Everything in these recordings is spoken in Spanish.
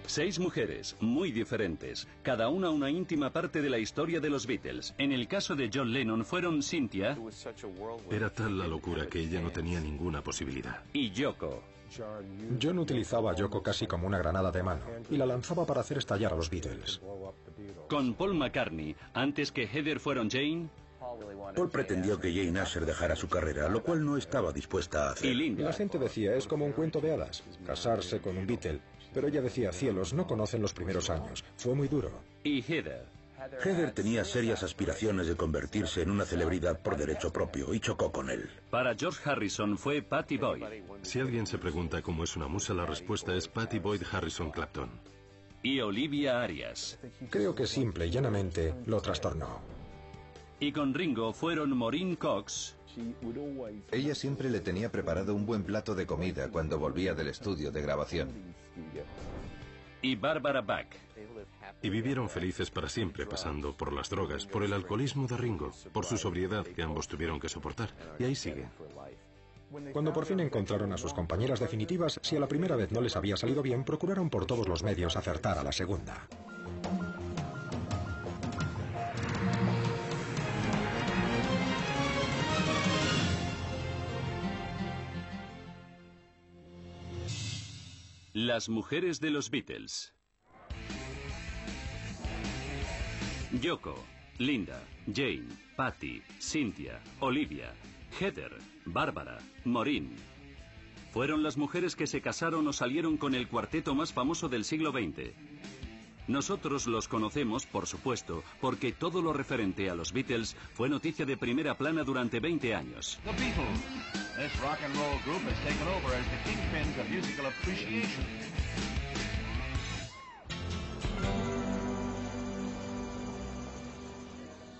6 mujeres, muy diferentes, cada una íntima parte de la historia de los Beatles. En el caso de John Lennon fueron Cynthia... Era tal la locura que ella no tenía ninguna posibilidad. ...y Yoko. John utilizaba a Yoko casi como una granada de mano y la lanzaba para hacer estallar a los Beatles. Con Paul McCartney, antes que Heather fueron Jane... Paul pretendió que Jane Asher dejara su carrera, lo cual no estaba dispuesta a hacer. Y Linda. La gente decía, es como un cuento de hadas, casarse con un Beatle. Pero ella decía, cielos, no conocen los primeros años. Fue muy duro. Y Heather. Heather tenía serias aspiraciones de convertirse en una celebridad por derecho propio y chocó con él. Para George Harrison fue Pattie Boyd. Si alguien se pregunta cómo es una musa, la respuesta es Pattie Boyd Harrison Clapton. Y Olivia Arias. Creo que simple y llanamente lo trastornó. Y con Ringo fueron Maureen Cox... Ella siempre le tenía preparado un buen plato de comida cuando volvía del estudio de grabación. y Barbara Bach. Y vivieron felices para siempre, pasando por las drogas, por el alcoholismo de Ringo, por su sobriedad que ambos tuvieron que soportar. Y ahí siguen. Cuando por fin encontraron a sus compañeras definitivas, si a la primera vez no les había salido bien, procuraron por todos los medios acertar a la segunda. Las mujeres de los Beatles. Yoko, Linda, Jane, Pattie, Cynthia, Olivia, Heather, Bárbara, Maureen. Fueron las mujeres que se casaron o salieron con el cuarteto más famoso del siglo XX. Nosotros los conocemos, por supuesto, porque todo lo referente a los Beatles fue noticia de primera plana durante 20 años. The Beatles. This rock and roll group has taken over as the kingpins of musical appreciation.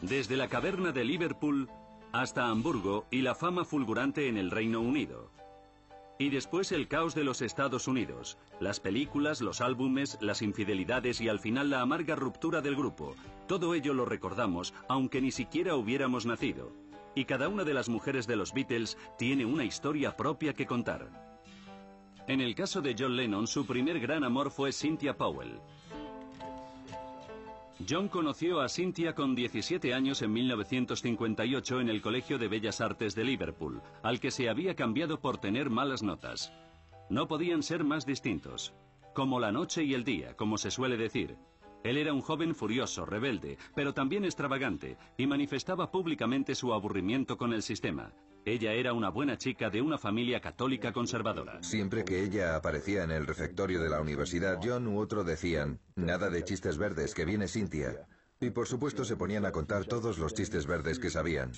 Desde la caverna de Liverpool hasta Hamburgo y la fama fulgurante en el Reino Unido. Y después el caos de los Estados Unidos, las películas, los álbumes, las infidelidades y al final la amarga ruptura del grupo. Todo ello lo recordamos, aunque ni siquiera hubiéramos nacido. Y cada una de las mujeres de los Beatles tiene una historia propia que contar. En el caso de John Lennon, su primer gran amor fue Cynthia Powell. John conoció a Cynthia con 17 años en 1958 en el Colegio de Bellas Artes de Liverpool, al que se había cambiado por tener malas notas. No podían ser más distintos. Como la noche y el día, como se suele decir. Él era un joven furioso, rebelde, pero también extravagante, y manifestaba públicamente su aburrimiento con el sistema. Ella era una buena chica de una familia católica conservadora. Siempre que ella aparecía en el refectorio de la universidad, John u otro decían, nada de chistes verdes, que viene Cynthia. Y por supuesto se ponían a contar todos los chistes verdes que sabían.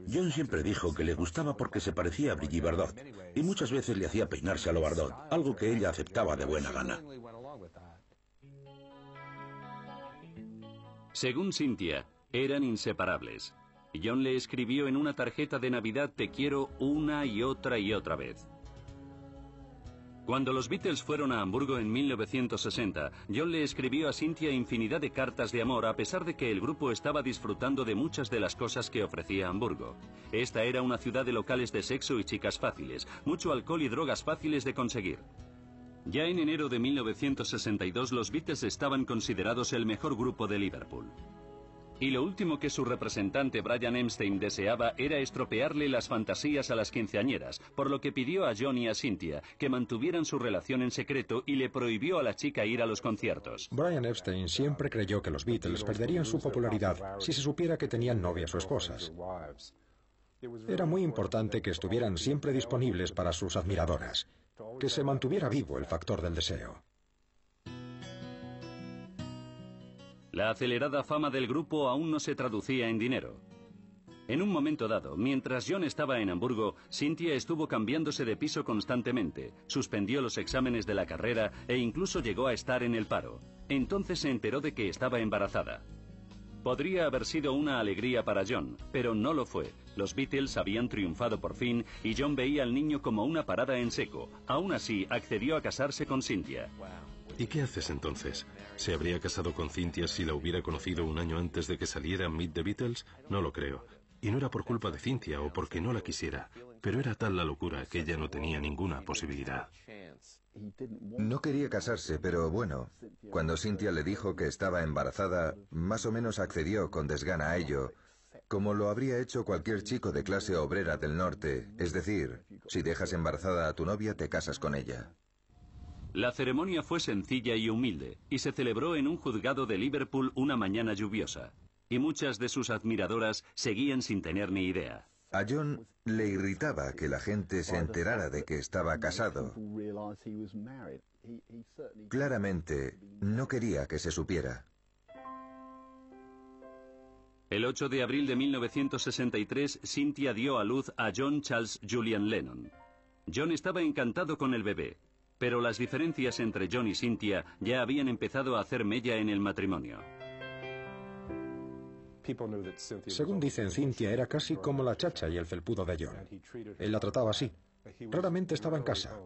John siempre dijo que le gustaba porque se parecía a Brigitte Bardot, y muchas veces le hacía peinarse a lo Bardot, algo que ella aceptaba de buena gana. Según Cynthia, eran inseparables. John le escribió en una tarjeta de Navidad "Te quiero" una y otra vez. Cuando los Beatles fueron a Hamburgo en 1960, John le escribió a Cynthia infinidad de cartas de amor a pesar de que el grupo estaba disfrutando de muchas de las cosas que ofrecía Hamburgo. Esta era una ciudad de locales de sexo y chicas fáciles, mucho alcohol y drogas fáciles de conseguir. Ya en enero de 1962 los Beatles estaban considerados el mejor grupo de Liverpool. Y lo último que su representante Brian Epstein deseaba era estropearle las fantasías a las quinceañeras, por lo que pidió a John y a Cynthia que mantuvieran su relación en secreto y le prohibió a la chica ir a los conciertos. Brian Epstein siempre creyó que los Beatles perderían su popularidad si se supiera que tenían novias o esposas. Era muy importante que estuvieran siempre disponibles para sus admiradoras, que se mantuviera vivo el factor del deseo. La acelerada fama del grupo aún no se traducía en dinero. En un momento dado, mientras John estaba en Hamburgo, Cynthia estuvo cambiándose de piso constantemente, suspendió los exámenes de la carrera e incluso llegó a estar en el paro. Entonces se enteró de que estaba embarazada. Podría haber sido una alegría para John, pero no lo fue. Los Beatles habían triunfado por fin y John veía al niño como una parada en seco. Aún así, accedió a casarse con Cynthia. ¿Y qué haces entonces? ¿Se habría casado con Cynthia si la hubiera conocido un año antes de que saliera Meet the Beatles? No lo creo. Y no era por culpa de Cynthia o porque no la quisiera, pero era tal la locura que ella no tenía ninguna posibilidad. No quería casarse, pero bueno, cuando Cynthia le dijo que estaba embarazada, más o menos accedió con desgana a ello, como lo habría hecho cualquier chico de clase obrera del norte, es decir, si dejas embarazada a tu novia, te casas con ella. La ceremonia fue sencilla y humilde, y se celebró en un juzgado de Liverpool una mañana lluviosa, y muchas de sus admiradoras seguían sin tener ni idea. A John le irritaba que la gente se enterara de que estaba casado. Claramente, no quería que se supiera. El 8 de abril de 1963, Cynthia dio a luz a John Charles Julian Lennon. John estaba encantado con el bebé, pero las diferencias entre John y Cynthia ya habían empezado a hacer mella en el matrimonio. Según dicen, Cynthia era casi como la chacha y el felpudo de John. Él la trataba así. Raramente estaba en casa,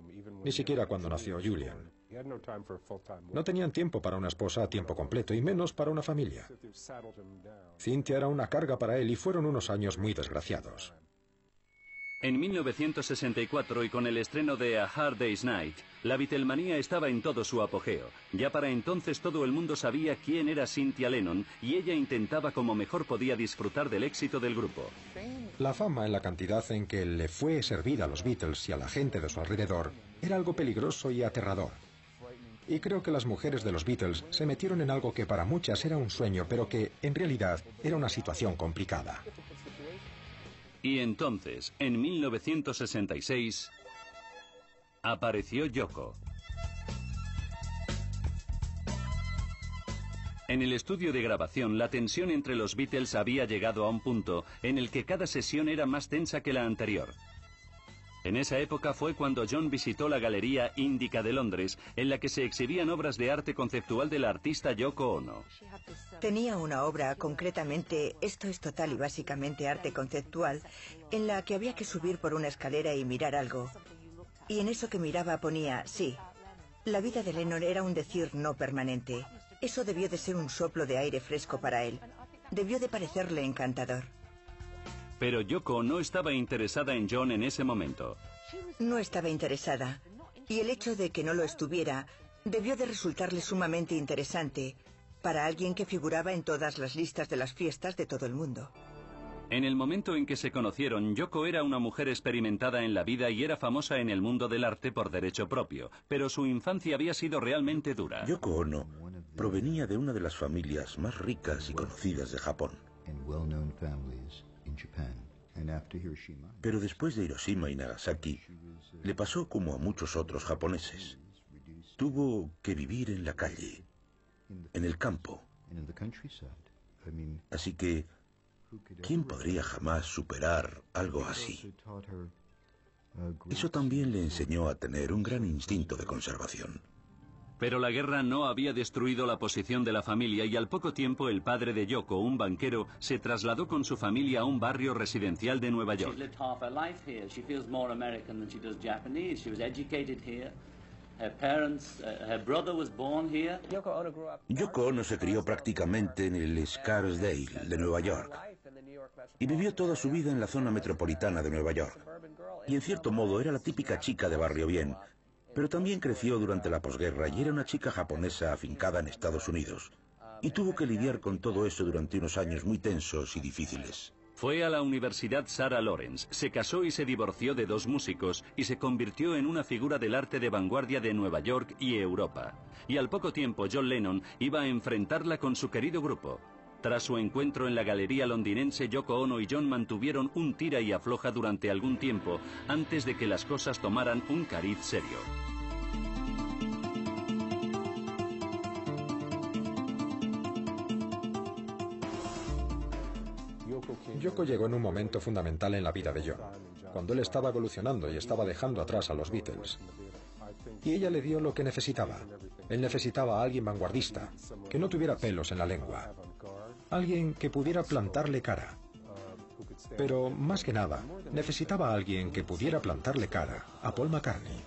ni siquiera cuando nació Julian. No tenían tiempo para una esposa a tiempo completo, y menos para una familia. Cynthia era una carga para él y fueron unos años muy desgraciados. En 1964, y con el estreno de A Hard Day's Night, la Beatlemanía estaba en todo su apogeo. Ya para entonces todo el mundo sabía quién era Cynthia Lennon, y ella intentaba como mejor podía disfrutar del éxito del grupo. La fama en la cantidad en que le fue servida a los Beatles y a la gente de su alrededor era algo peligroso y aterrador. Y creo que las mujeres de los Beatles se metieron en algo que para muchas era un sueño, pero que en realidad era una situación complicada. Y entonces, en 1966, apareció Yoko. En el estudio de grabación, la tensión entre los Beatles había llegado a un punto en el que cada sesión era más tensa que la anterior. En esa época fue cuando John visitó la Galería Índica de Londres, en la que se exhibían obras de arte conceptual de la artista Yoko Ono. Tenía una obra, concretamente, esto es total y básicamente arte conceptual, en la que había que subir por una escalera y mirar algo. Y en eso que miraba ponía, sí, la vida de Lennon era un decir no permanente. Eso debió de ser un soplo de aire fresco para él. Debió de parecerle encantador. Pero Yoko no estaba interesada en John en ese momento. No estaba interesada. Y el hecho de que no lo estuviera debió de resultarle sumamente interesante para alguien que figuraba en todas las listas de las fiestas de todo el mundo. En el momento en que se conocieron, Yoko era una mujer experimentada en la vida y era famosa en el mundo del arte por derecho propio, pero su infancia había sido realmente dura. Yoko Ono provenía de una de las familias más ricas y conocidas de Japón. Pero después de Hiroshima y Nagasaki, le pasó como a muchos otros japoneses. Tuvo que vivir en la calle, en el campo. Así que, ¿quién podría jamás superar algo así? Eso también le enseñó a tener un gran instinto de conservación. Pero la guerra no había destruido la posición de la familia y al poco tiempo el padre de Yoko, un banquero, se trasladó con su familia a un barrio residencial de Nueva York. Yoko Ono se crió prácticamente en el Scarsdale de Nueva York y vivió toda su vida en la zona metropolitana de Nueva York. Y en cierto modo era la típica chica de barrio bien, pero también creció durante la posguerra y era una chica japonesa afincada en Estados Unidos. Y tuvo que lidiar con todo eso durante unos años muy tensos y difíciles. Fue a la Universidad Sarah Lawrence, se casó y se divorció de 2 músicos y se convirtió en una figura del arte de vanguardia de Nueva York y Europa. Y al poco tiempo John Lennon iba a enfrentarla con su querido grupo. Tras su encuentro en la galería londinense, Yoko Ono y John mantuvieron un tira y afloja durante algún tiempo antes de que las cosas tomaran un cariz serio. Yoko llegó en un momento fundamental en la vida de John, cuando él estaba evolucionando y estaba dejando atrás a los Beatles. Y ella le dio lo que necesitaba. Él necesitaba a alguien vanguardista, que no tuviera pelos en la lengua. Alguien que pudiera plantarle cara. Pero, más que nada, necesitaba a alguien que pudiera plantarle cara a Paul McCartney.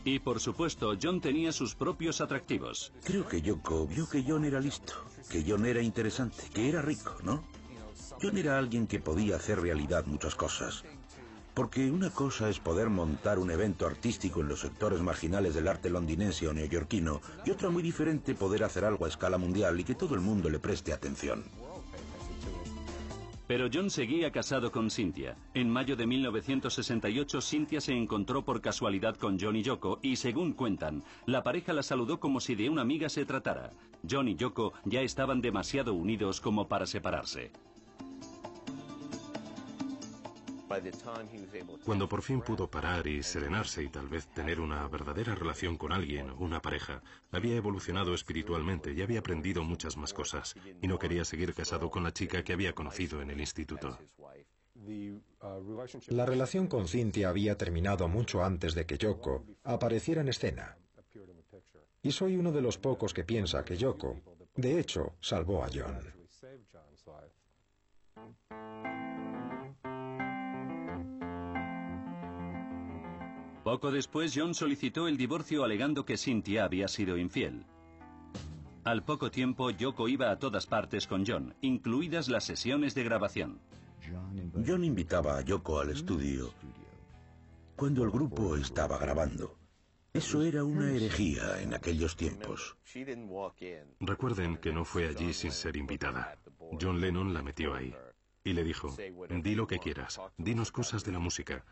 Y, por supuesto, John tenía sus propios atractivos. Creo que Yoko vio que John era listo, que John era interesante, que era rico, ¿no? John era alguien que podía hacer realidad muchas cosas. Porque una cosa es poder montar un evento artístico en los sectores marginales del arte londinense o neoyorquino, y otra muy diferente poder hacer algo a escala mundial y que todo el mundo le preste atención. Pero John seguía casado con Cynthia. En mayo de 1968, Cynthia se encontró por casualidad con John y Yoko y, según cuentan, la pareja la saludó como si de una amiga se tratara. John y Yoko ya estaban demasiado unidos como para separarse. Cuando por fin pudo parar y serenarse y tal vez tener una verdadera relación con alguien, una pareja, había evolucionado espiritualmente y había aprendido muchas más cosas, y no quería seguir casado con la chica que había conocido en el instituto. La relación con Cynthia había terminado mucho antes de que Yoko apareciera en escena. Y soy uno de los pocos que piensa que Yoko, de hecho, salvó a John. Poco después, John solicitó el divorcio alegando que Cynthia había sido infiel. Al poco tiempo, Yoko iba a todas partes con John, incluidas las sesiones de grabación. John invitaba a Yoko al estudio cuando el grupo estaba grabando. Eso era una herejía en aquellos tiempos. Recuerden que no fue allí sin ser invitada. John Lennon la metió ahí. Y le dijo, di lo que quieras, dinos cosas de la música.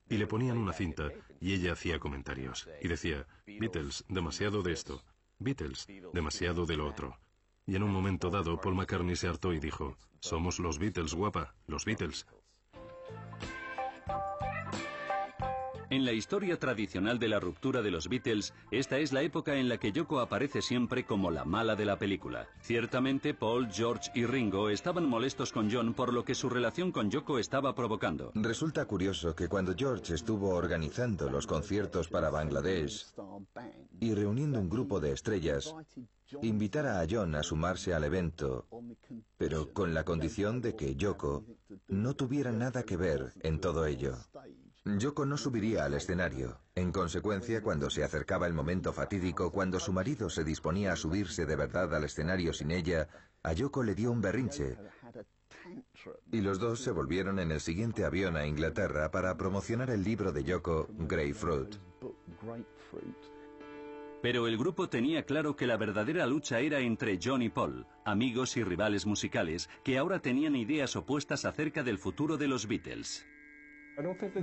Y le ponían una cinta y ella hacía comentarios. Y decía, Beatles, demasiado de esto. Beatles, demasiado de lo otro. Y en un momento dado, Paul McCartney se hartó y dijo, somos los Beatles, guapa, los Beatles. En la historia tradicional de la ruptura de los Beatles, esta es la época en la que Yoko aparece siempre como la mala de la película. Ciertamente, Paul, George y Ringo estaban molestos con John por lo que su relación con Yoko estaba provocando. Resulta curioso que cuando George estuvo organizando los conciertos para Bangladesh y reuniendo un grupo de estrellas, invitara a John a sumarse al evento, pero con la condición de que Yoko no tuviera nada que ver en todo ello. Yoko no subiría al escenario. En consecuencia, cuando se acercaba el momento fatídico, cuando su marido se disponía a subirse de verdad al escenario sin ella, a Yoko le dio un berrinche. Y los dos se volvieron en el siguiente avión a Inglaterra para promocionar el libro de Yoko, Grapefruit. Pero el grupo tenía claro que la verdadera lucha era entre John y Paul, amigos y rivales musicales, que ahora tenían ideas opuestas acerca del futuro de los Beatles.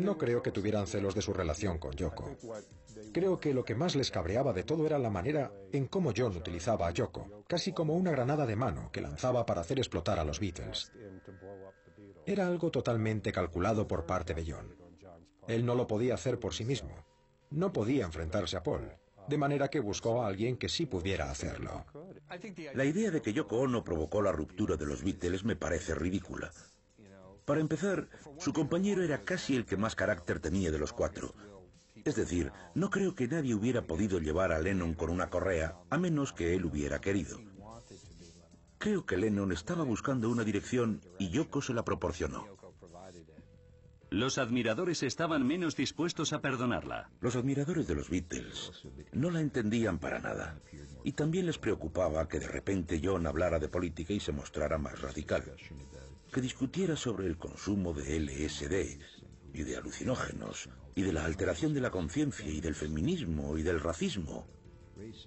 No creo que tuvieran celos de su relación con Yoko. Creo que lo que más les cabreaba de todo era la manera en cómo John utilizaba a Yoko, casi como una granada de mano que lanzaba para hacer explotar a los Beatles. Era algo totalmente calculado por parte de John. Él no lo podía hacer por sí mismo. No podía enfrentarse a Paul, de manera que buscó a alguien que sí pudiera hacerlo. La idea de que Yoko Ono provocó la ruptura de los Beatles me parece ridícula. Para empezar, su compañero era casi el que más carácter tenía de los cuatro. Es decir, no creo que nadie hubiera podido llevar a Lennon con una correa, a menos que él hubiera querido. Creo que Lennon estaba buscando una dirección y Yoko se la proporcionó. Los admiradores estaban menos dispuestos a perdonarla. Los admiradores de los Beatles no la entendían para nada. Y también les preocupaba que de repente John hablara de política y se mostrara más radical. Que discutiera sobre el consumo de LSD y de alucinógenos, y de la alteración de la conciencia, y del feminismo, y del racismo,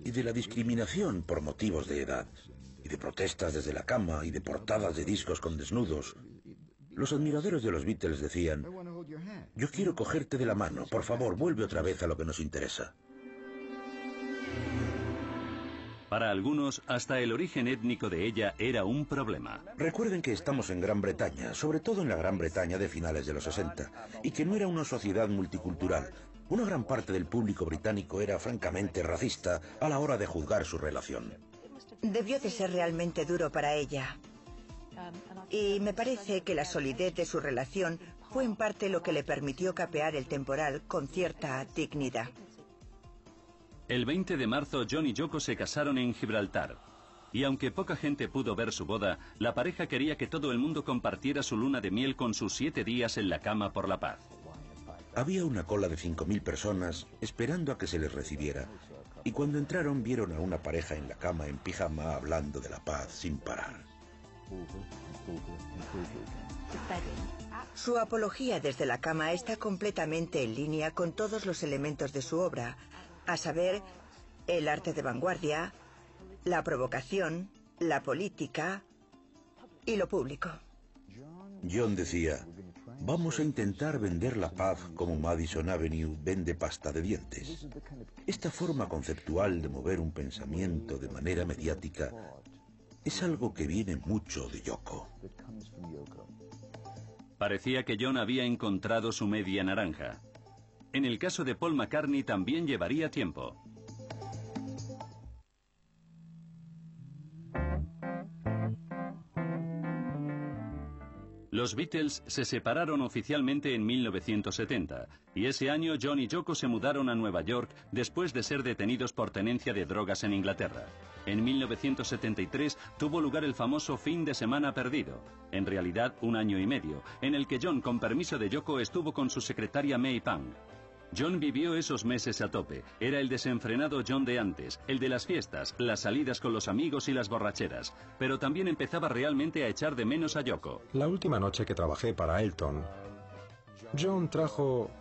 y de la discriminación por motivos de edad, y de protestas desde la cama, y de portadas de discos con desnudos. Los admiradores de los Beatles decían, yo quiero cogerte de la mano, por favor, vuelve otra vez a lo que nos interesa. Para algunos, hasta el origen étnico de ella era un problema. Recuerden que estamos en Gran Bretaña, sobre todo en la Gran Bretaña de finales de los 60, y que no era una sociedad multicultural. Una gran parte del público británico era francamente racista a la hora de juzgar su relación. Debió de ser realmente duro para ella. Y me parece que la solidez de su relación fue en parte lo que le permitió capear el temporal con cierta dignidad. El 20 de marzo, John y Yoko se casaron en Gibraltar. Y aunque poca gente pudo ver su boda, la pareja quería que todo el mundo compartiera su luna de miel con sus 7 días en la cama por la paz. Había una cola de 5.000 personas esperando a que se les recibiera. Y cuando entraron vieron a una pareja en la cama en pijama hablando de la paz sin parar. Su apología desde la cama está completamente en línea con todos los elementos de su obra, a saber, el arte de vanguardia, la provocación, la política y lo público. John decía, vamos a intentar vender la paz como Madison Avenue vende pasta de dientes. Esta forma conceptual de mover un pensamiento de manera mediática es algo que viene mucho de Yoko. Parecía que John había encontrado su media naranja. En el caso de Paul McCartney también llevaría tiempo. Los Beatles se separaron oficialmente en 1970, y ese año John y Yoko se mudaron a Nueva York después de ser detenidos por tenencia de drogas en Inglaterra. En 1973 tuvo lugar el famoso fin de semana perdido, en realidad 1 año y medio, en el que John, con permiso de Yoko, estuvo con su secretaria May Pang. John vivió esos meses a tope. Era el desenfrenado John de antes, el de las fiestas, las salidas con los amigos y las borracheras. Pero también empezaba realmente a echar de menos a Yoko. La última noche que trabajé para Elton, John trajo...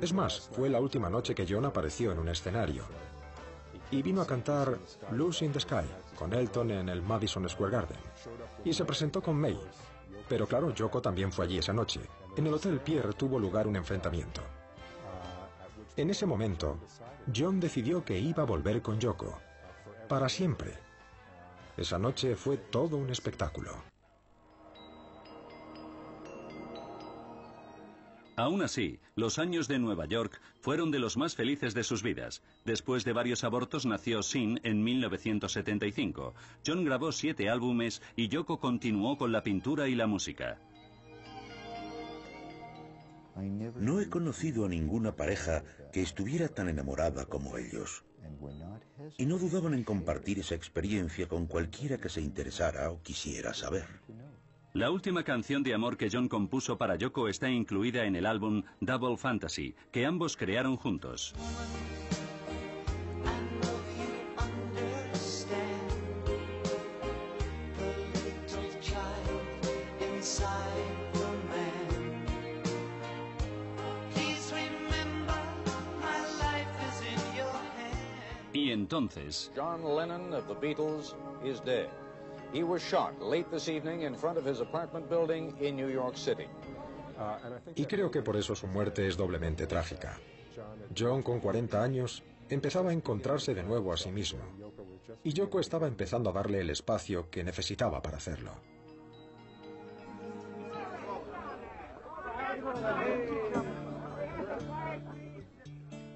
Es más, fue la última noche que John apareció en un escenario. Y vino a cantar Lucy in the Sky con Elton en el Madison Square Garden. Y se presentó con May. Pero claro, Yoko también fue allí esa noche. En el Hotel Pierre tuvo lugar un enfrentamiento. En ese momento, John decidió que iba a volver con Yoko. Para siempre. Esa noche fue todo un espectáculo. Aún así, los años de Nueva York fueron de los más felices de sus vidas. Después de varios abortos nació Sin en 1975. John grabó 7 álbumes y Yoko continuó con la pintura y la música. No he conocido a ninguna pareja que estuviera tan enamorada como ellos. Y no dudaban en compartir esa experiencia con cualquiera que se interesara o quisiera saber. La última canción de amor que John compuso para Yoko está incluida en el álbum Double Fantasy, que ambos crearon juntos. Y entonces... John Lennon of the Beatles is dead. He was shot late this evening in front of his apartment building in New York City. Y creo que por eso su muerte es doblemente trágica. John, con 40 años, empezaba a encontrarse de nuevo a sí mismo. Y Yoko estaba empezando a darle el espacio que necesitaba para hacerlo.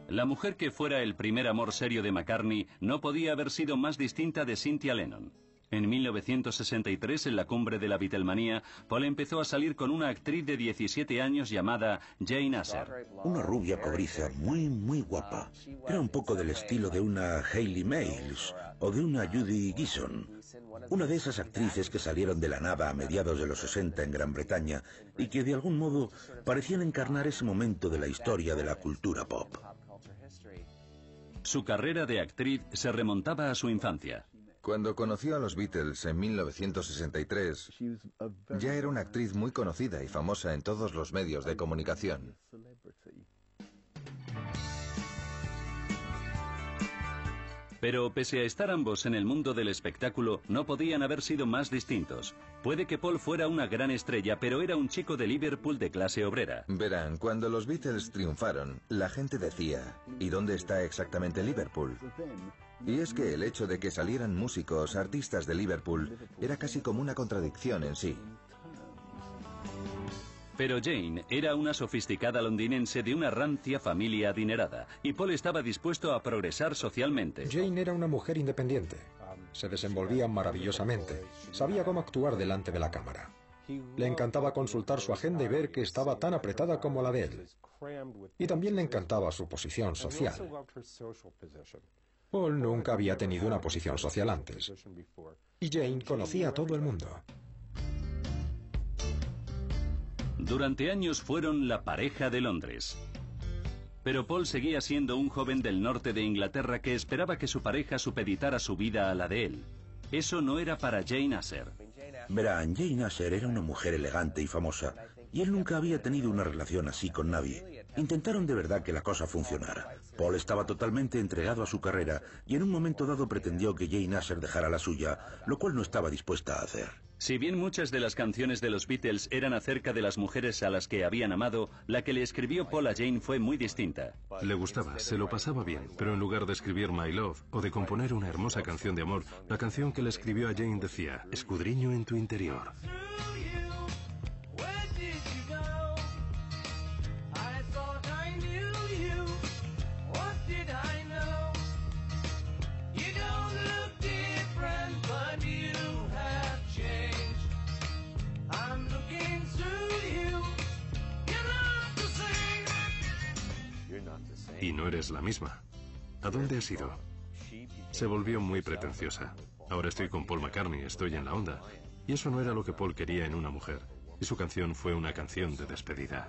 La mujer que fuera el primer amor serio de McCartney no podía haber sido más distinta de Cynthia Lennon. En 1963, en la cumbre de la Beatlemanía, Paul empezó a salir con una actriz de 17 años llamada Jane Asher. Una rubia cobriza, muy guapa. Era un poco del estilo de una Hayley Mills o de una Judy Geeson. Una de esas actrices que salieron de la nada a mediados de los 60 en Gran Bretaña y que de algún modo parecían encarnar ese momento de la historia de la cultura pop. Su carrera de actriz se remontaba a su infancia. Cuando conoció a los Beatles en 1963, ya era una actriz muy conocida y famosa en todos los medios de comunicación. Pero pese a estar ambos en el mundo del espectáculo, no podían haber sido más distintos. Puede que Paul fuera una gran estrella, pero era un chico de Liverpool de clase obrera. Verán, cuando los Beatles triunfaron, la gente decía, ¿y dónde está exactamente Liverpool? Y es que el hecho de que salieran músicos, artistas de Liverpool, era casi como una contradicción en sí. Pero Jane era una sofisticada londinense de una rancia familia adinerada, y Paul estaba dispuesto a progresar socialmente. Jane era una mujer independiente. Se desenvolvía maravillosamente. Sabía cómo actuar delante de la cámara. Le encantaba consultar su agenda y ver que estaba tan apretada como la de él. Y también le encantaba su posición social. Paul nunca había tenido una posición social antes. Y Jane conocía a todo el mundo. Durante años fueron la pareja de Londres. Pero Paul seguía siendo un joven del norte de Inglaterra que esperaba que su pareja supeditara su vida a la de él. Eso no era para Jane Asher. Verán, Jane Asher era una mujer elegante y famosa, y él nunca había tenido una relación así con nadie. Intentaron de verdad que la cosa funcionara. Paul estaba totalmente entregado a su carrera, y en un momento dado pretendió que Jane Asher dejara la suya, lo cual no estaba dispuesta a hacer. Si bien muchas de las canciones de los Beatles eran acerca de las mujeres a las que habían amado, la que le escribió Paul a Jane fue muy distinta. Le gustaba, se lo pasaba bien, pero en lugar de escribir My Love o de componer una hermosa canción de amor, la canción que le escribió a Jane decía, escudriño en tu interior. Y no eres la misma. ¿A dónde has ido? Se volvió muy pretenciosa. Ahora estoy con Paul McCartney, estoy en la onda. Y eso no era lo que Paul quería en una mujer. Y su canción fue una canción de despedida.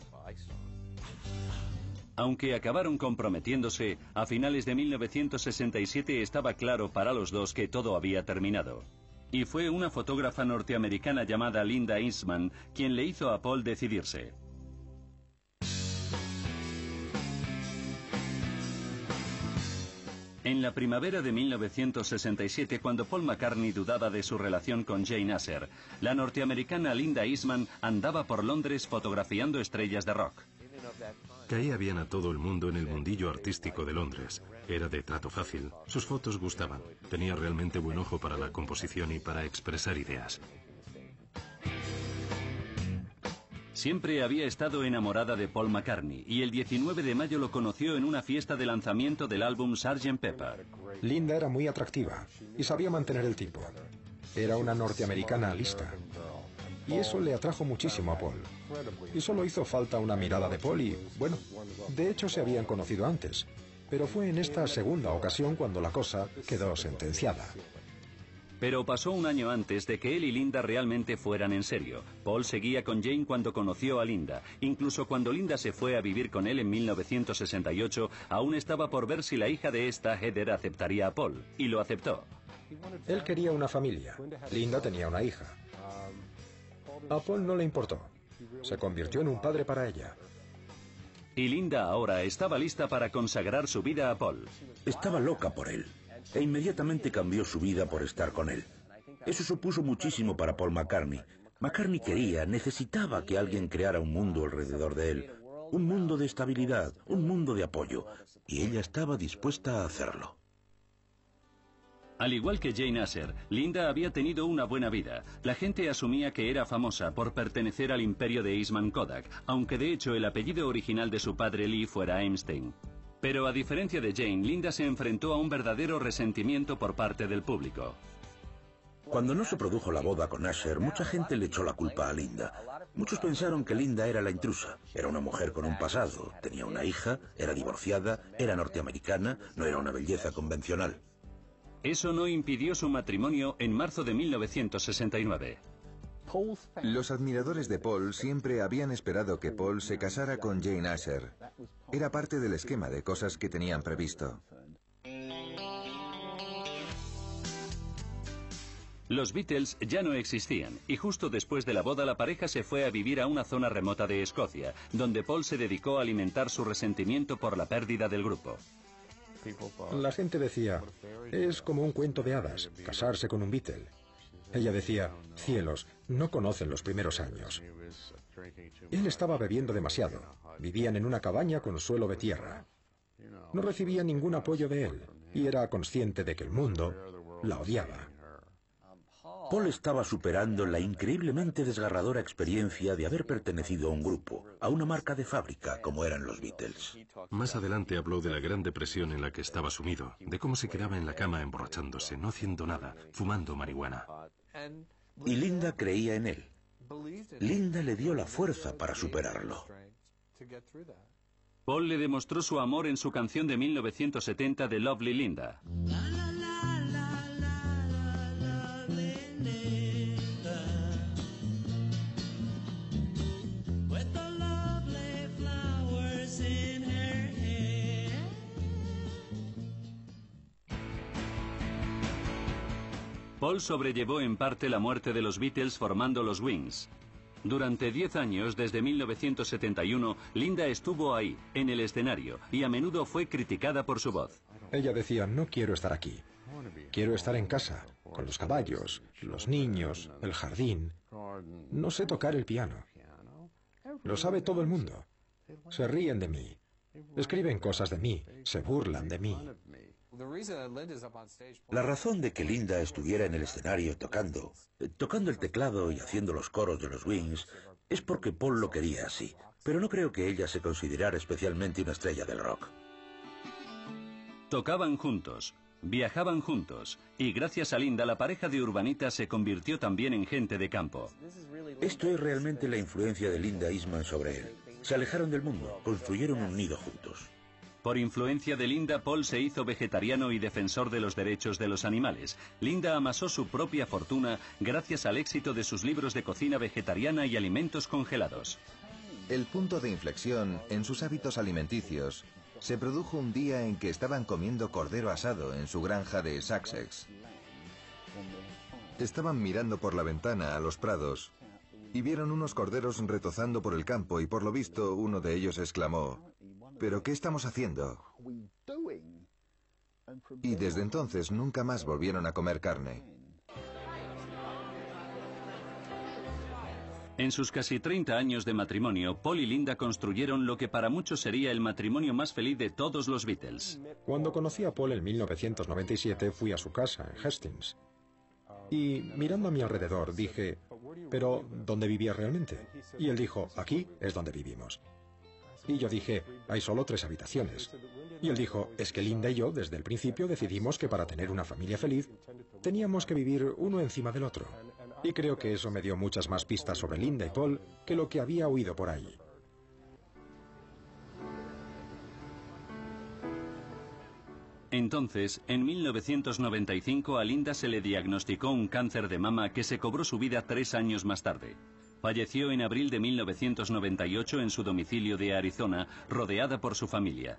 Aunque acabaron comprometiéndose, a finales de 1967 estaba claro para los dos que todo había terminado. Y fue una fotógrafa norteamericana llamada Linda Eastman quien le hizo a Paul decidirse. En la primavera de 1967, cuando Paul McCartney dudaba de su relación con Jane Asher, la norteamericana Linda Eastman andaba por Londres fotografiando estrellas de rock. Caía bien a todo el mundo en el mundillo artístico de Londres. Era de trato fácil, sus fotos gustaban, tenía realmente buen ojo para la composición y para expresar ideas. Siempre había estado enamorada de Paul McCartney y el 19 de mayo lo conoció en una fiesta de lanzamiento del álbum Sgt. Pepper. Linda era muy atractiva y sabía mantener el tipo. Era una norteamericana lista. Y eso le atrajo muchísimo a Paul. Y solo hizo falta una mirada de Paul y, bueno, de hecho se habían conocido antes. Pero fue en esta segunda ocasión cuando la cosa quedó sentenciada. Pero pasó un año antes de que él y Linda realmente fueran en serio. Paul seguía con Jane cuando conoció a Linda. Incluso cuando Linda se fue a vivir con él en 1968, aún estaba por ver si la hija de esta, Heather, aceptaría a Paul. Y lo aceptó. Él quería una familia. Linda tenía una hija. A Paul no le importó. Se convirtió en un padre para ella. Y Linda ahora estaba lista para consagrar su vida a Paul. Estaba loca por él. E inmediatamente cambió su vida por estar con él. Eso supuso muchísimo para Paul McCartney. McCartney quería, necesitaba que alguien creara un mundo alrededor de él. Un mundo de estabilidad, un mundo de apoyo. Y ella estaba dispuesta a hacerlo. Al igual que Jane Asher, Linda había tenido una buena vida. La gente asumía que era famosa por pertenecer al imperio de Eastman Kodak, aunque de hecho el apellido original de su padre Lee fuera Einstein. Pero a diferencia de Jane, Linda se enfrentó a un verdadero resentimiento por parte del público. Cuando no se produjo la boda con Asher, mucha gente le echó la culpa a Linda. Muchos pensaron que Linda era la intrusa. Era una mujer con un pasado, tenía una hija, era divorciada, era norteamericana, no era una belleza convencional. Eso no impidió su matrimonio en marzo de 1969. Los admiradores de Paul siempre habían esperado que Paul se casara con Jane Asher. Era parte del esquema de cosas que tenían previsto. Los Beatles ya no existían, y justo después de la boda la pareja se fue a vivir a una zona remota de Escocia, donde Paul se dedicó a alimentar su resentimiento por la pérdida del grupo. La gente decía, es como un cuento de hadas, casarse con un Beatle. Ella decía, cielos, no conocen los primeros años. Él estaba bebiendo demasiado. Vivían en una cabaña con suelo de tierra. No recibía ningún apoyo de él y era consciente de que el mundo la odiaba. Paul estaba superando la increíblemente desgarradora experiencia de haber pertenecido a un grupo, a una marca de fábrica como eran los Beatles. Más adelante habló de la gran depresión en la que estaba sumido, de cómo se quedaba en la cama emborrachándose, no haciendo nada, fumando marihuana. Y Linda creía en él. Linda le dio la fuerza para superarlo. Paul le demostró su amor en su canción de 1970 de Lovely Linda. Paul sobrellevó en parte la muerte de los Beatles formando los Wings. Durante 10 años, desde 1971, Linda estuvo ahí, en el escenario, y a menudo fue criticada por su voz. Ella decía, no quiero estar aquí. Quiero estar en casa, con los caballos, los niños, el jardín. No sé tocar el piano. Lo sabe todo el mundo. Se ríen de mí. Escriben cosas de mí. Se burlan de mí. La razón de que Linda estuviera en el escenario tocando el teclado y haciendo los coros de los Wings, es porque Paul lo quería así. Pero no creo que ella se considerara especialmente una estrella del rock. Tocaban juntos, viajaban juntos, y gracias a Linda la pareja de urbanitas se convirtió también en gente de campo. Esto es realmente la influencia de Linda Eastman sobre él. Se alejaron del mundo, construyeron un nido juntos. Por influencia de Linda, Paul se hizo vegetariano y defensor de los derechos de los animales. Linda amasó su propia fortuna gracias al éxito de sus libros de cocina vegetariana y alimentos congelados. El punto de inflexión en sus hábitos alimenticios se produjo un día en que estaban comiendo cordero asado en su granja de Sussex. Estaban mirando por la ventana a los prados y vieron unos corderos retozando por el campo y por lo visto uno de ellos exclamó: ¿pero qué estamos haciendo? Y desde entonces nunca más volvieron a comer carne. En sus casi 30 años de matrimonio, Paul y Linda construyeron lo que para muchos sería el matrimonio más feliz de todos los Beatles. Cuando conocí a Paul en 1997, fui a su casa en Hastings. Y mirando a mi alrededor dije, ¿pero dónde vivía realmente? Y él dijo, aquí es donde vivimos. Y yo dije, hay solo 3 habitaciones. Y él dijo, es que Linda y yo desde el principio decidimos que para tener una familia feliz teníamos que vivir uno encima del otro. Y creo que eso me dio muchas más pistas sobre Linda y Paul que lo que había oído por ahí. Entonces, en 1995 a Linda se le diagnosticó un cáncer de mama que se cobró su vida 3 años más tarde. Falleció en abril de 1998 en su domicilio de Arizona, rodeada por su familia.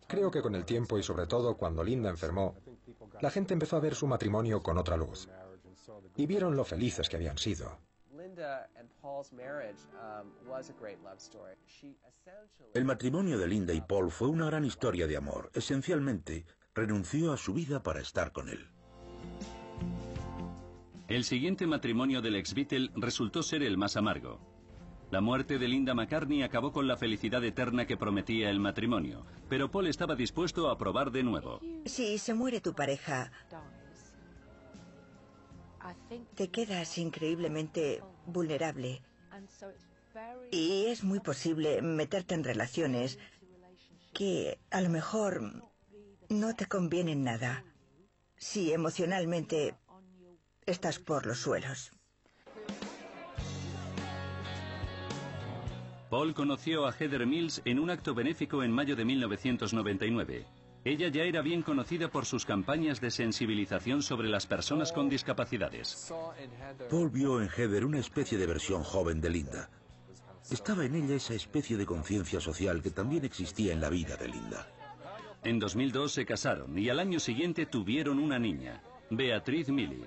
Creo que con el tiempo y sobre todo cuando Linda enfermó, la gente empezó a ver su matrimonio con otra luz. Y vieron lo felices que habían sido. El matrimonio de Linda y Paul fue una gran historia de amor. Esencialmente, renunció a su vida para estar con él. El siguiente matrimonio del ex-Beatle resultó ser el más amargo. La muerte de Linda McCartney acabó con la felicidad eterna que prometía el matrimonio, pero Paul estaba dispuesto a probar de nuevo. Si se muere tu pareja, te quedas increíblemente vulnerable. Y es muy posible meterte en relaciones que a lo mejor no te convienen nada si emocionalmente estás por los suelos. Paul conoció a Heather Mills en un acto benéfico en mayo de 1999. Ella ya era bien conocida por sus campañas de sensibilización sobre las personas con discapacidades. Paul vio en Heather una especie de versión joven de Linda. Estaba en ella esa especie de conciencia social que también existía en la vida de Linda. En 2002 se casaron y al año siguiente tuvieron una niña, Beatriz Millie.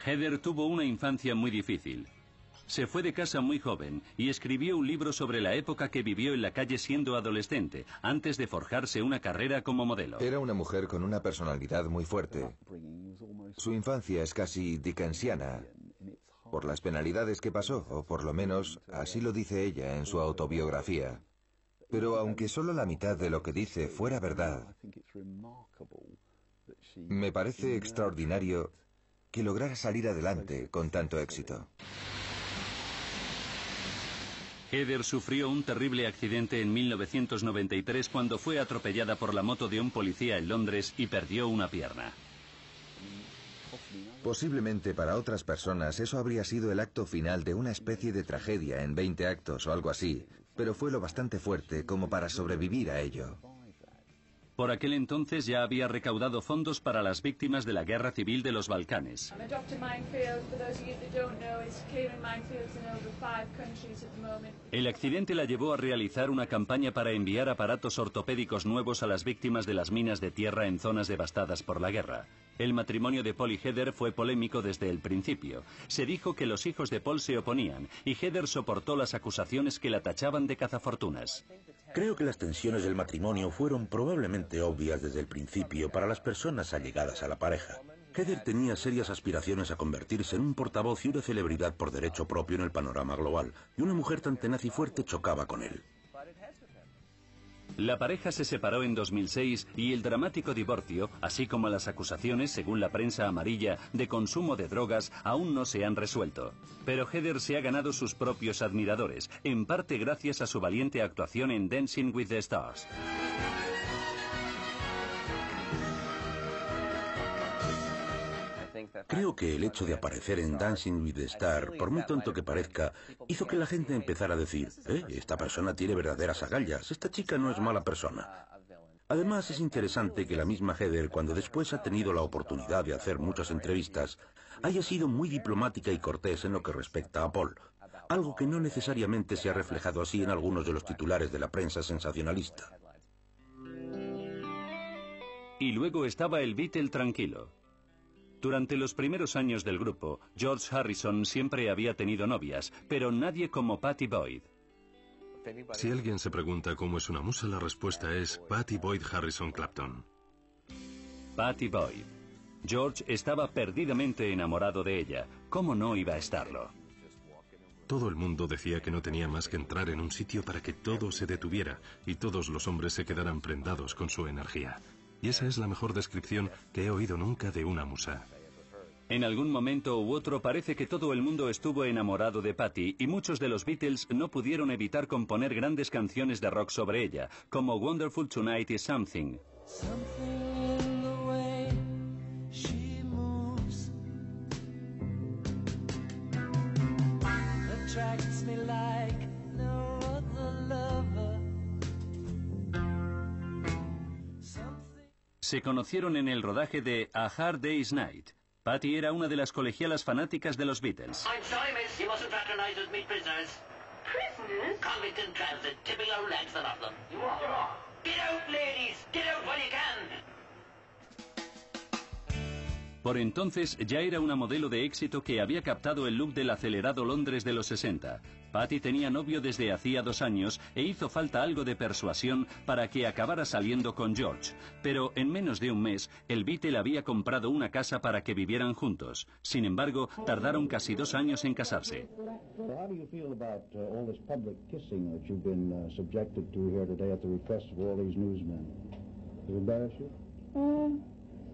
Heather tuvo una infancia muy difícil. Se fue de casa muy joven y escribió un libro sobre la época que vivió en la calle siendo adolescente, antes de forjarse una carrera como modelo. Era una mujer con una personalidad muy fuerte. Su infancia es casi dickensiana, por las penalidades que pasó, o por lo menos así lo dice ella en su autobiografía. Pero aunque solo la mitad de lo que dice fuera verdad, me parece extraordinario que lograra salir adelante con tanto éxito. Heather sufrió un terrible accidente en 1993 cuando fue atropellada por la moto de un policía en Londres y perdió una pierna. Posiblemente para otras personas eso habría sido el acto final de una especie de tragedia en 20 actos o algo así, pero fue lo bastante fuerte como para sobrevivir a ello. Por aquel entonces ya había recaudado fondos para las víctimas de la Guerra Civil de los Balcanes. El accidente la llevó a realizar una campaña para enviar aparatos ortopédicos nuevos a las víctimas de las minas de tierra en zonas devastadas por la guerra. El matrimonio de Paul y Heather fue polémico desde el principio. Se dijo que los hijos de Paul se oponían y Heather soportó las acusaciones que la tachaban de cazafortunas. Creo que las tensiones del matrimonio fueron probablemente obvias desde el principio para las personas allegadas a la pareja. Heather tenía serias aspiraciones a convertirse en un portavoz y una celebridad por derecho propio en el panorama global, y una mujer tan tenaz y fuerte chocaba con él. La pareja se separó en 2006 y el dramático divorcio, así como las acusaciones, según la prensa amarilla, de consumo de drogas, aún no se han resuelto. Pero Heather se ha ganado sus propios admiradores, en parte gracias a su valiente actuación en Dancing with the Stars. Creo que el hecho de aparecer en Dancing with the Stars, por muy tonto que parezca, hizo que la gente empezara a decir, esta persona tiene verdaderas agallas, esta chica no es mala persona. Además, es interesante que la misma Heather, cuando después ha tenido la oportunidad de hacer muchas entrevistas, haya sido muy diplomática y cortés en lo que respecta a Paul, algo que no necesariamente se ha reflejado así en algunos de los titulares de la prensa sensacionalista. Y luego estaba el Beatle tranquilo. Durante los primeros años del grupo, George Harrison siempre había tenido novias, pero nadie como Pattie Boyd. Si alguien se pregunta cómo es una musa, la respuesta es Pattie Boyd Harrison Clapton. Pattie Boyd. George estaba perdidamente enamorado de ella. ¿Cómo no iba a estarlo? Todo el mundo decía que no tenía más que entrar en un sitio para que todo se detuviera y todos los hombres se quedaran prendados con su energía. Y esa es la mejor descripción que he oído nunca de una musa. En algún momento u otro parece que todo el mundo estuvo enamorado de Pattie y muchos de los Beatles no pudieron evitar componer grandes canciones de rock sobre ella, como Wonderful Tonight y Something. Se conocieron en el rodaje de A Hard Day's Night. Pattie era una de las colegialas fanáticas de los Beatles. I'm sorry, miss, you mustn't fraternize with me prisoners. Prisoners? Convict in transit, tipping our legs, the lot of them. You are? Get out, ladies! Get out while you can! Por entonces ya era una modelo de éxito que había captado el look del acelerado Londres de los 60. Pattie tenía novio desde hacía 2 años e hizo falta algo de persuasión para que acabara saliendo con George. Pero en menos de un mes, el Beatle había comprado una casa para que vivieran juntos. Sin embargo, tardaron casi 2 años en casarse.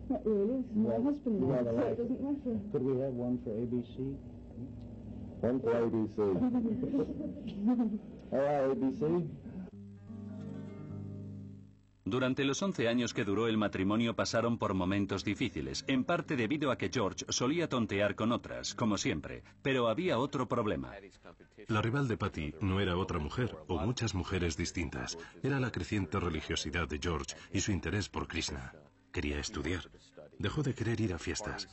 Not really. My husband knows, so it doesn't matter. Could we have one for ABC? One for ABC. All right, ABC. Durante los 11 años que duró el matrimonio pasaron por momentos difíciles, en parte debido a que George solía tontear con otras, como siempre, pero había otro problema. La rival de Pattie no era otra mujer, o muchas mujeres distintas. Era la creciente religiosidad de George y su interés por Krishna. Quería estudiar. Dejó de querer ir a fiestas.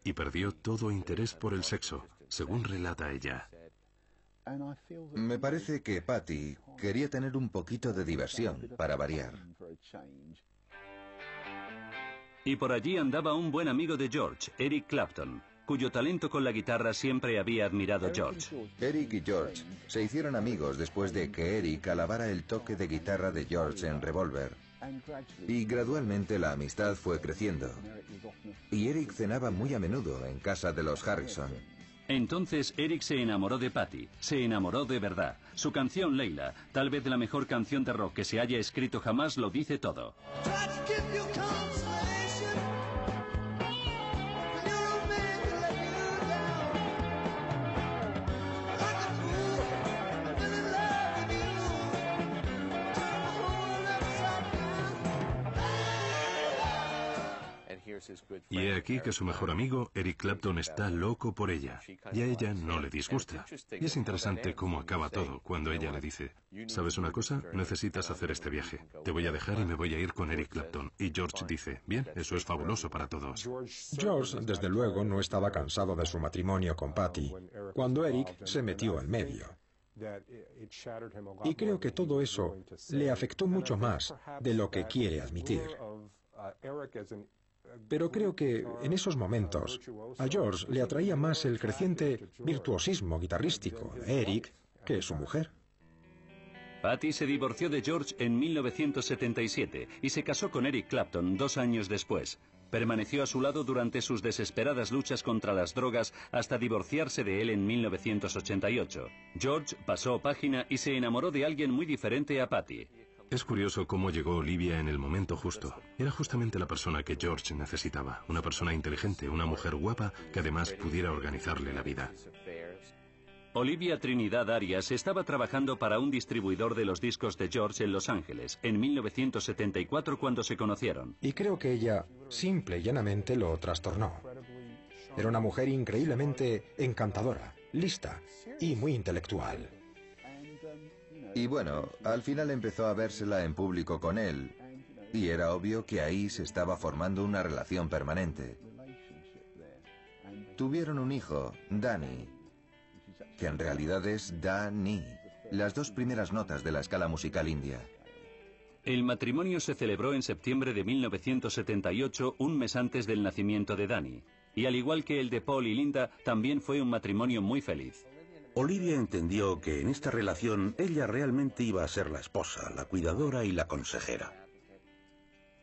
Y perdió todo interés por el sexo, según relata ella. Me parece que Pattie quería tener un poquito de diversión, para variar. Y por allí andaba un buen amigo de George, Eric Clapton, cuyo talento con la guitarra siempre había admirado George. Eric y George se hicieron amigos después de que Eric alabara el toque de guitarra de George en Revolver. Y gradualmente la amistad fue creciendo. Y Eric cenaba muy a menudo en casa de los Harrison. Entonces Eric se enamoró de Pattie, se enamoró de verdad. Su canción Leila, tal vez la mejor canción de rock que se haya escrito jamás, lo dice todo. Y he aquí que su mejor amigo, Eric Clapton, está loco por ella, y a ella no le disgusta. Y es interesante cómo acaba todo, cuando ella le dice, ¿sabes una cosa? Necesitas hacer este viaje. Te voy a dejar y me voy a ir con Eric Clapton. Y George dice, bien, eso es fabuloso para todos. George, desde luego, no estaba cansado de su matrimonio con Patty, cuando Eric se metió en medio. Y creo que todo eso le afectó mucho más de lo que quiere admitir. Pero creo que en esos momentos a George le atraía más el creciente virtuosismo guitarrístico de Eric que su mujer. Patty se divorció de George en 1977 y se casó con Eric Clapton 2 años después. Permaneció a su lado durante sus desesperadas luchas contra las drogas hasta divorciarse de él en 1988. George pasó página y se enamoró de alguien muy diferente a Patty. Es curioso cómo llegó Olivia en el momento justo. Era justamente la persona que George necesitaba, una persona inteligente, una mujer guapa que además pudiera organizarle la vida. Olivia Trinidad Arias estaba trabajando para un distribuidor de los discos de George en Los Ángeles, en 1974 cuando se conocieron. Y creo que ella, simple y llanamente, lo trastornó. Era una mujer increíblemente encantadora, lista y muy intelectual. Y bueno, al final empezó a vérsela en público con él, y era obvio que ahí se estaba formando una relación permanente. Tuvieron un hijo, Danny, que en realidad es Da-Ni, las 2 primeras notas de la escala musical india. El matrimonio se celebró en septiembre de 1978, un mes antes del nacimiento de Danny. Y al igual que el de Paul y Linda, también fue un matrimonio muy feliz. Olivia entendió que en esta relación ella realmente iba a ser la esposa, la cuidadora y la consejera.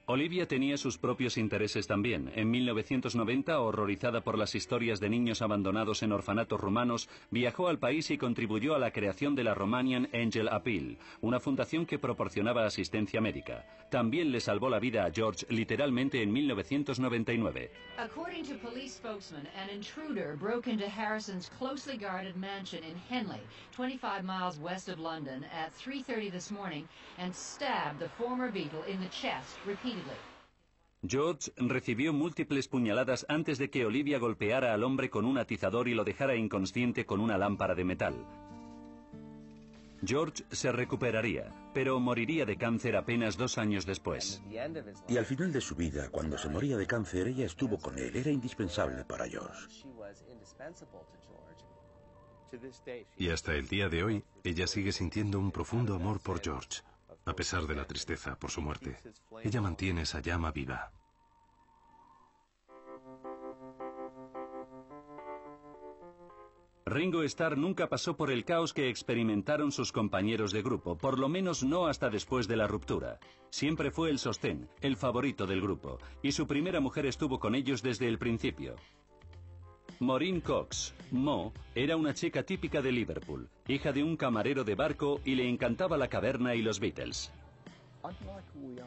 Olivia tenía sus propios intereses también. En 1990, horrorizada por las historias de niños abandonados en orfanatos rumanos, viajó al país y contribuyó a la creación de la Romanian Angel Appeal, una fundación que proporcionaba asistencia médica. También le salvó la vida a George literalmente en 1999. According to police spokesman, an intruder broke into Harrison's closely guarded mansion in Henley, 25 miles west of London, at 3:30 this morning and stabbed the former Beatle in the chest repeatedly. George recibió múltiples puñaladas antes de que Olivia golpeara al hombre con un atizador y lo dejara inconsciente con una lámpara de metal. George se recuperaría, pero moriría de cáncer apenas 2 años después. Y al final de su vida, cuando se moría de cáncer, ella estuvo con él. Era indispensable para George. Y hasta el día de hoy, ella sigue sintiendo un profundo amor por George. A pesar de la tristeza por su muerte, ella mantiene esa llama viva. Ringo Starr nunca pasó por el caos que experimentaron sus compañeros de grupo, por lo menos no hasta después de la ruptura. Siempre fue el sostén, el favorito del grupo, y su primera mujer estuvo con ellos desde el principio. Maureen Cox, Mo, era una chica típica de Liverpool, hija de un camarero de barco y le encantaba la caverna y los Beatles.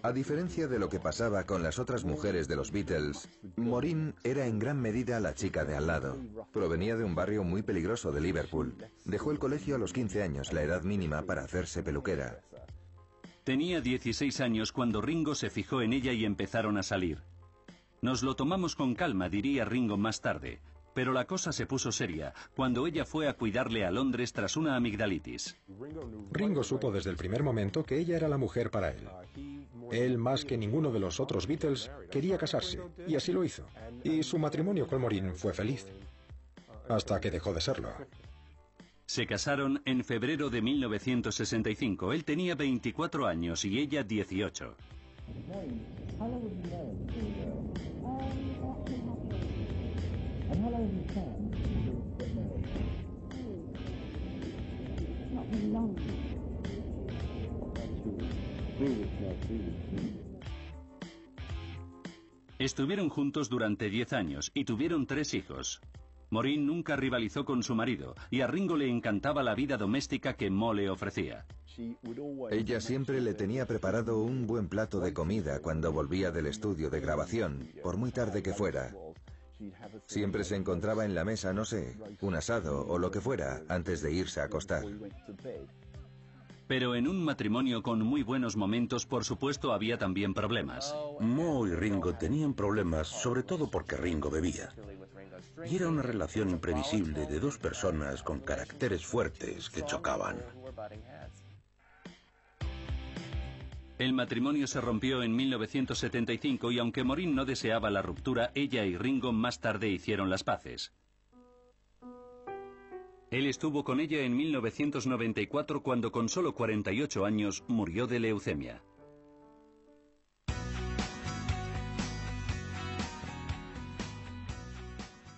A diferencia de lo que pasaba con las otras mujeres de los Beatles, Maureen era en gran medida la chica de al lado. Provenía de un barrio muy peligroso de Liverpool. Dejó el colegio a los 15 años, la edad mínima para hacerse peluquera. Tenía 16 años cuando Ringo se fijó en ella y empezaron a salir. Nos lo tomamos con calma, diría Ringo más tarde. Pero la cosa se puso seria cuando ella fue a cuidarle a Londres tras una amigdalitis. Ringo supo desde el primer momento que ella era la mujer para él. Él, más que ninguno de los otros Beatles, quería casarse, y así lo hizo. Y su matrimonio con Maureen fue feliz. Hasta que dejó de serlo. Se casaron en febrero de 1965. Él tenía 24 años y ella 18. Estuvieron juntos durante 10 años y tuvieron 3 hijos. Maureen nunca rivalizó con su marido y a Ringo le encantaba la vida doméstica que Mo le ofrecía. Ella siempre le tenía preparado un buen plato de comida cuando volvía del estudio de grabación, por muy tarde que fuera. Siempre se encontraba en la mesa, no sé, un asado o lo que fuera, antes de irse a acostar. Pero en un matrimonio con muy buenos momentos, por supuesto, había también problemas. Mo y Ringo tenían problemas, sobre todo porque Ringo bebía. Y era una relación imprevisible de dos personas con caracteres fuertes que chocaban. El matrimonio se rompió en 1975 y aunque Maureen no deseaba la ruptura, ella y Ringo más tarde hicieron las paces. Él estuvo con ella en 1994 cuando con solo 48 años murió de leucemia.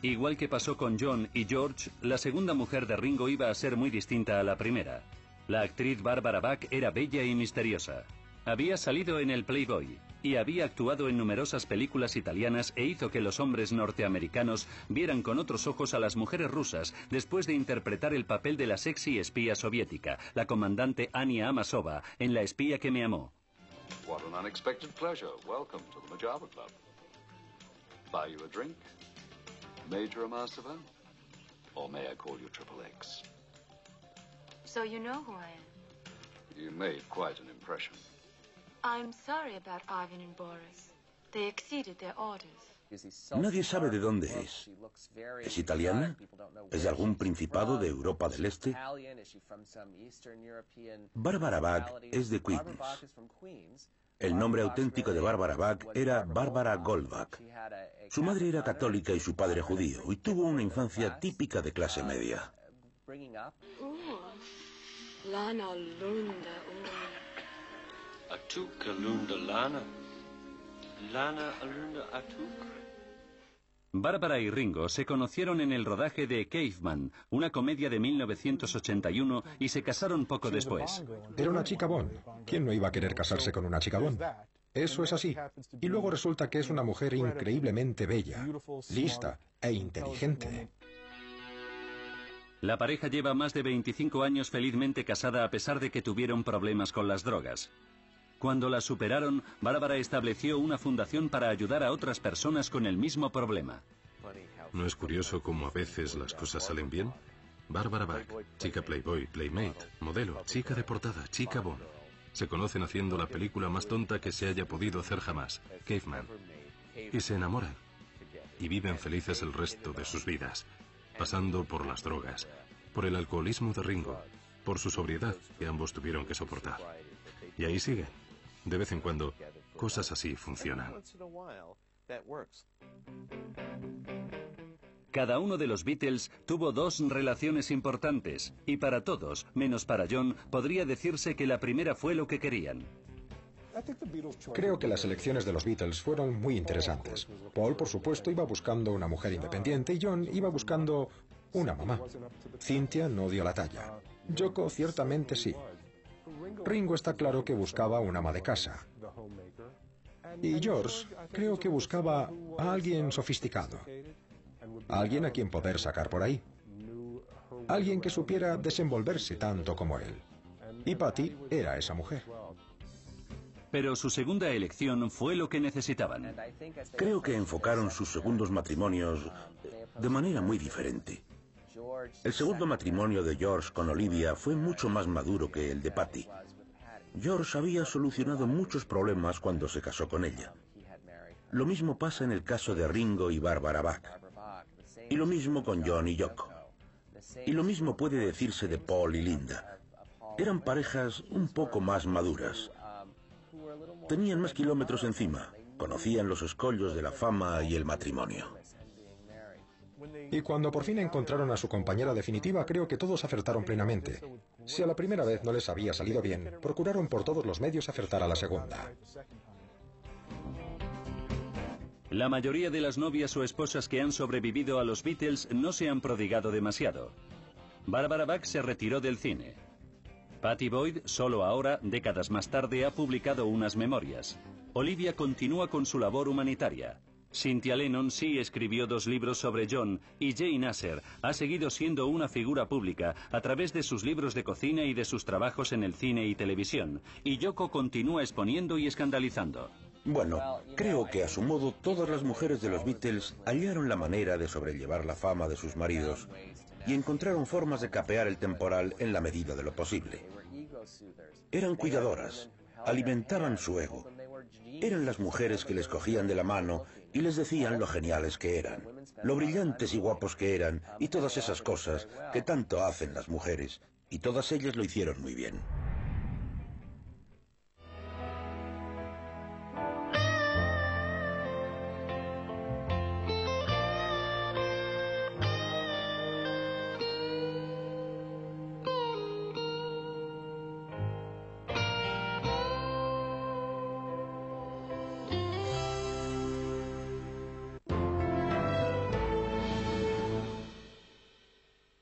Igual que pasó con John y George, la segunda mujer de Ringo iba a ser muy distinta a la primera. La actriz Barbara Bach era bella y misteriosa. Había salido en el Playboy y había actuado en numerosas películas italianas e hizo que los hombres norteamericanos vieran con otros ojos a las mujeres rusas después de interpretar el papel de la sexy espía soviética, la comandante Ania Amasova, en La espía que me amó. What an unexpected pleasure. Welcome to the Majava Club. Buy you a drink? Major Amasova? Or may I call you Triple X? So you know who I am? You made quite an impression. I'm sorry about Ivan and Boris. They exceeded their orders. Nadie sabe de dónde es. ¿Es italiana? ¿Es de algún principado de Europa del Este? Barbara Bach es de Queens. El nombre auténtico de Barbara Bach era Barbara Goldbach. Su madre era católica y su padre judío, y tuvo una infancia típica de clase media. Lana Lunda. Atuk Alunda Lana. Lana Alunda Atuk. Bárbara y Ringo se conocieron en el rodaje de Caveman, una comedia de 1981, y se casaron poco después. Era una chica Bond. ¿Quién no iba a querer casarse con una chica Bond? Eso es así. Y luego resulta que es una mujer increíblemente bella, lista e inteligente. La pareja lleva más de 25 años felizmente casada a pesar de que tuvieron problemas con las drogas. Cuando la superaron, Bárbara estableció una fundación para ayudar a otras personas con el mismo problema. ¿No es curioso cómo a veces las cosas salen bien? Barbara Bach, chica Playboy, Playmate, modelo, chica de portada, chica Bond. Se conocen haciendo la película más tonta que se haya podido hacer jamás, Caveman. Y se enamoran. Y viven felices el resto de sus vidas, pasando por las drogas, por el alcoholismo de Ringo, por su sobriedad que ambos tuvieron que soportar. Y ahí siguen. De vez en cuando, cosas así funcionan. Cada uno de los Beatles tuvo dos relaciones importantes, y para todos, menos para John, podría decirse que la primera fue lo que querían. Creo que las elecciones de los Beatles fueron muy interesantes. Paul, por supuesto, iba buscando una mujer independiente y John iba buscando una mamá. Cynthia no dio la talla. Yoko ciertamente sí. Ringo está claro que buscaba una ama de casa. Y George creo que buscaba a alguien sofisticado. Alguien a quien poder sacar por ahí. Alguien que supiera desenvolverse tanto como él. Y Patty era esa mujer. Pero su segunda elección fue lo que necesitaban. Creo que enfocaron sus segundos matrimonios de manera muy diferente. El segundo matrimonio de George con Olivia fue mucho más maduro que el de Patty. George había solucionado muchos problemas cuando se casó con ella. Lo mismo pasa en el caso de Ringo y Barbara Bach. Y lo mismo con John y Yoko. Y lo mismo puede decirse de Paul y Linda. Eran parejas un poco más maduras. Tenían más kilómetros encima. Conocían los escollos de la fama y el matrimonio. Y cuando por fin encontraron a su compañera definitiva, creo que todos acertaron plenamente. Si a la primera vez no les había salido bien, procuraron por todos los medios acertar a la segunda. La mayoría de las novias o esposas que han sobrevivido a los Beatles no se han prodigado demasiado. Barbara Bach se retiró del cine. Patty Boyd, solo ahora, décadas más tarde, ha publicado unas memorias. Olivia continúa con su labor humanitaria. Cynthia Lennon sí escribió 2 libros sobre John, y Jane Nasser ha seguido siendo una figura pública a través de sus libros de cocina y de sus trabajos en el cine y televisión, y Yoko continúa exponiendo y escandalizando. Bueno, creo que a su modo todas las mujeres de los Beatles hallaron la manera de sobrellevar la fama de sus maridos y encontraron formas de capear el temporal en la medida de lo posible. Eran cuidadoras, alimentaban su ego. Eran las mujeres que les cogían de la mano y les decían lo geniales que eran, lo brillantes y guapos que eran, y todas esas cosas que tanto hacen las mujeres, y todas ellas lo hicieron muy bien.